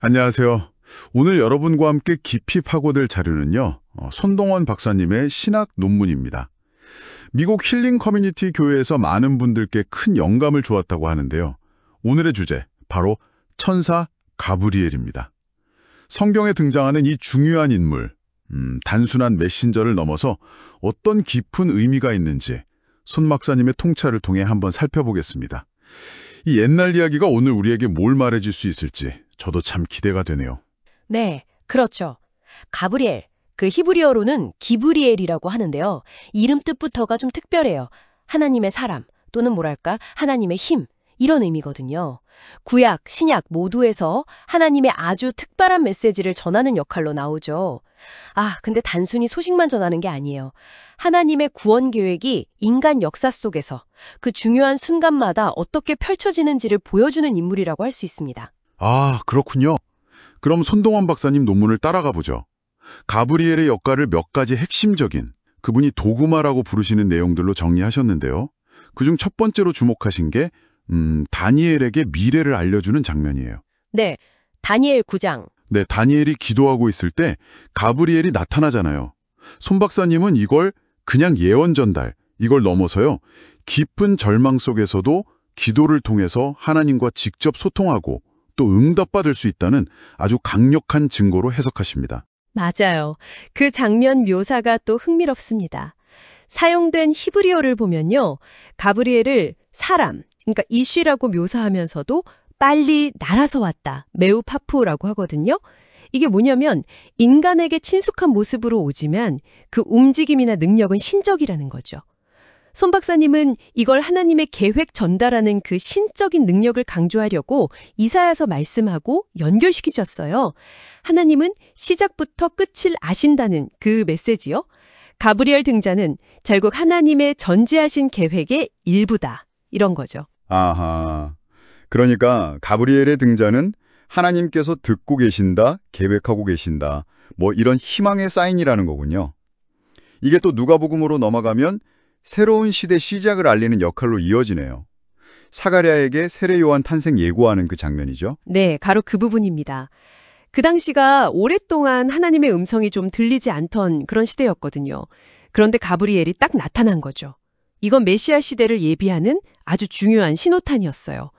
안녕하세요. 오늘 여러분과 함께 깊이 파고들 자료는요, 손동원 박사님의 신학 논문입니다. 미국 힐링 커뮤니티 교회에서 많은 분들께 큰 영감을 주었다고 하는데요. 오늘의 주제, 바로 천사 가브리엘입니다. 성경에 등장하는 이 중요한 인물, 단순한 메신저를 넘어서 어떤 깊은 의미가 있는지 손 박사님의 통찰을 통해 한번 살펴보겠습니다. 이 옛날 이야기가 오늘 우리에게 뭘 말해줄 수 있을지 저도 참 기대가 되네요. 네, 그렇죠. 가브리엘, 그 히브리어로는 기브리엘이라고 하는데요. 이름 뜻부터가 좀 특별해요. 하나님의 사람 또는 뭐랄까 하나님의 힘, 이런 의미거든요. 구약, 신약 모두에서 하나님의 아주 특별한 메시지를 전하는 역할로 나오죠. 근데 단순히 소식만 전하는 게 아니에요. 하나님의 구원 계획이 인간 역사 속에서 그 중요한 순간마다 어떻게 펼쳐지는지를 보여주는 인물이라고 할 수 있습니다. 그렇군요. 그럼 손동원 박사님 논문을 따라가 보죠. 가브리엘의 역할을 몇 가지 핵심적인, 그분이 도구마라고 부르시는 내용들로 정리하셨는데요. 그중 첫 번째로 주목하신 게 다니엘에게 미래를 알려주는 장면이에요. 네, 다니엘 9장. 네, 다니엘이 기도하고 있을 때 가브리엘이 나타나잖아요. 손 박사님은 이걸 그냥 예언 전달, 이걸 넘어서요, 깊은 절망 속에서도 기도를 통해서 하나님과 직접 소통하고 또 응답받을 수 있다는 아주 강력한 증거로 해석하십니다. 맞아요. 그 장면 묘사가 또 흥미롭습니다. 사용된 히브리어를 보면요, 가브리엘을 사람, 그러니까 이쉬라고 묘사하면서도 빨리 날아서 왔다, 매우 파푸라고 하거든요. 이게 뭐냐면 인간에게 친숙한 모습으로 오지만 그 움직임이나 능력은 신적이라는 거죠. 손 박사님은 이걸 하나님의 계획 전달하는 그 신적인 능력을 강조하려고 이사야서 말씀하고 연결시키셨어요. 하나님은 시작부터 끝을 아신다는 그 메시지요. 가브리엘 등장은 결국 하나님의 전지하신 계획의 일부다, 이런 거죠. 아하. 그러니까 가브리엘의 등장은 하나님께서 듣고 계신다, 계획하고 계신다, 뭐 이런 희망의 사인이라는 거군요. 이게 또 누가복음으로 넘어가면 새로운 시대 시작을 알리는 역할로 이어지네요. 사가랴에게 세례 요한 탄생 예고하는 그 장면이죠. 네, 바로 그 부분입니다. 그 당시가 오랫동안 하나님의 음성이 좀 들리지 않던 그런 시대였거든요. 그런데 가브리엘이 딱 나타난 거죠. 이건 메시아 시대를 예비하는 아주 중요한 신호탄이었어요.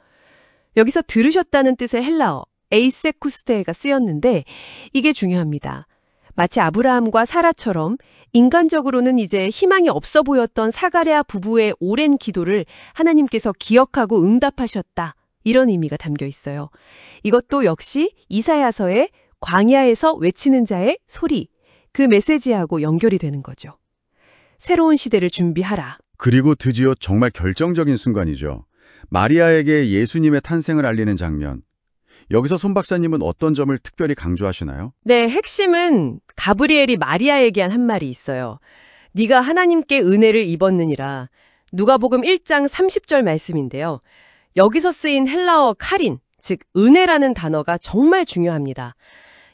여기서 들으셨다는 뜻의 헬라어 에이세쿠스테가 쓰였는데 이게 중요합니다. 마치 아브라함과 사라처럼 인간적으로는 이제 희망이 없어 보였던 사가랴 부부의 오랜 기도를 하나님께서 기억하고 응답하셨다, 이런 의미가 담겨 있어요. 이것도 역시 이사야서의 광야에서 외치는 자의 소리, 그 메시지하고 연결이 되는 거죠. 새로운 시대를 준비하라. 그리고 드디어 정말 결정적인 순간이죠. 마리아에게 예수님의 탄생을 알리는 장면. 여기서 손 박사님은 어떤 점을 특별히 강조하시나요? 네, 핵심은 가브리엘이 마리아에게 한 말이 있어요. 네가 하나님께 은혜를 입었느니라. 누가복음 1장 30절 말씀인데요. 여기서 쓰인 헬라어 카린, 즉 은혜라는 단어가 정말 중요합니다.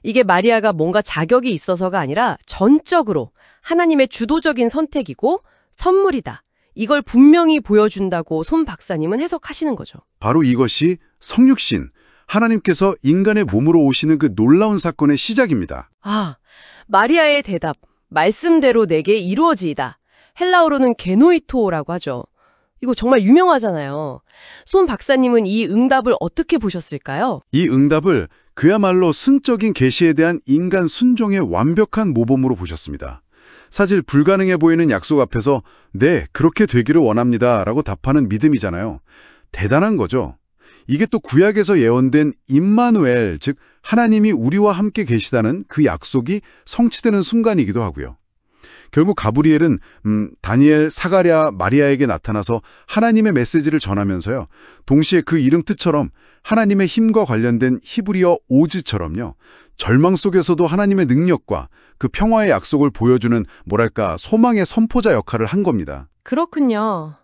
이게 마리아가 뭔가 자격이 있어서가 아니라 전적으로 하나님의 주도적인 선택이고 선물이다, 이걸 분명히 보여준다고 손 박사님은 해석하시는 거죠. 바로 이것이 성육신, 하나님께서 인간의 몸으로 오시는 그 놀라운 사건의 시작입니다. 마리아의 대답, 말씀대로 내게 이루어지이다. 헬라어로는 게노이토라고 하죠. 이거 정말 유명하잖아요. 손 박사님은 이 응답을 어떻게 보셨을까요? 이 응답을 그야말로 신적인 계시에 대한 인간 순종의 완벽한 모범으로 보셨습니다. 사실 불가능해 보이는 약속 앞에서 네, 그렇게 되기를 원합니다 라고 답하는 믿음이잖아요. 대단한 거죠. 이게 또 구약에서 예언된 임마누엘, 즉 하나님이 우리와 함께 계시다는 그 약속이 성취되는 순간이기도 하고요. 결국 가브리엘은 다니엘, 사가랴, 마리아에게 나타나서 하나님의 메시지를 전하면서요, 동시에 그 이름 뜻처럼 하나님의 힘과 관련된 히브리어 오즈처럼요, 절망 속에서도 하나님의 능력과 그 평화의 약속을 보여주는 뭐랄까 소망의 선포자 역할을 한 겁니다. 그렇군요.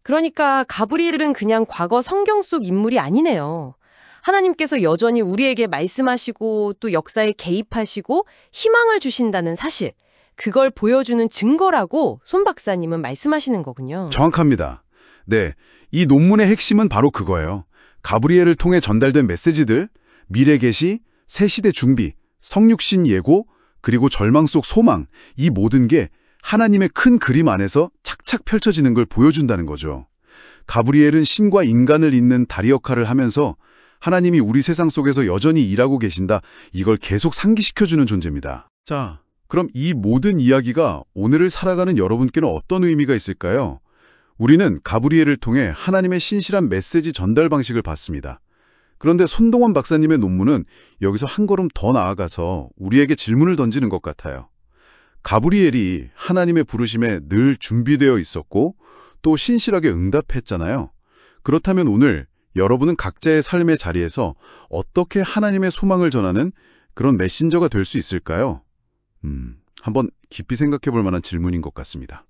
그러니까 가브리엘은 그냥 과거 성경 속 인물이 아니네요. 하나님께서 여전히 우리에게 말씀하시고 또 역사에 개입하시고 희망을 주신다는 사실, 그걸 보여주는 증거라고 손 박사님은 말씀하시는 거군요. 정확합니다. 네, 이 논문의 핵심은 바로 그거예요. 가브리엘을 통해 전달된 메시지들, 미래 계시, 새 시대 준비, 성육신 예고, 그리고 절망 속 소망, 이 모든 게 하나님의 큰 그림 안에서 착착 펼쳐지는 걸 보여준다는 거죠. 가브리엘은 신과 인간을 잇는 다리 역할을 하면서 하나님이 우리 세상 속에서 여전히 일하고 계신다, 이걸 계속 상기시켜주는 존재입니다. 자, 그럼 이 모든 이야기가 오늘을 살아가는 여러분께는 어떤 의미가 있을까요? 우리는 가브리엘을 통해 하나님의 신실한 메시지 전달 방식을 봤습니다. 그런데 손동원 박사님의 논문은 여기서 한 걸음 더 나아가서 우리에게 질문을 던지는 것 같아요. 가브리엘이 하나님의 부르심에 늘 준비되어 있었고 또 신실하게 응답했잖아요. 그렇다면 오늘 여러분은 각자의 삶의 자리에서 어떻게 하나님의 소망을 전하는 그런 메신저가 될 수 있을까요? 한번 깊이 생각해 볼 만한 질문인 것 같습니다.